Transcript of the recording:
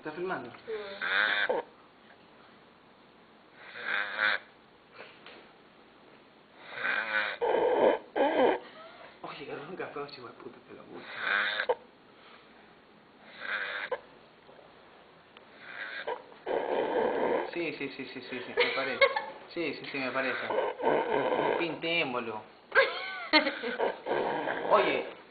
¿Estás filmando? Oye, agarró un café, chico de puta, te lo gusta. Sí, me parece. Sí, me parece. Pintémoslo. Oye.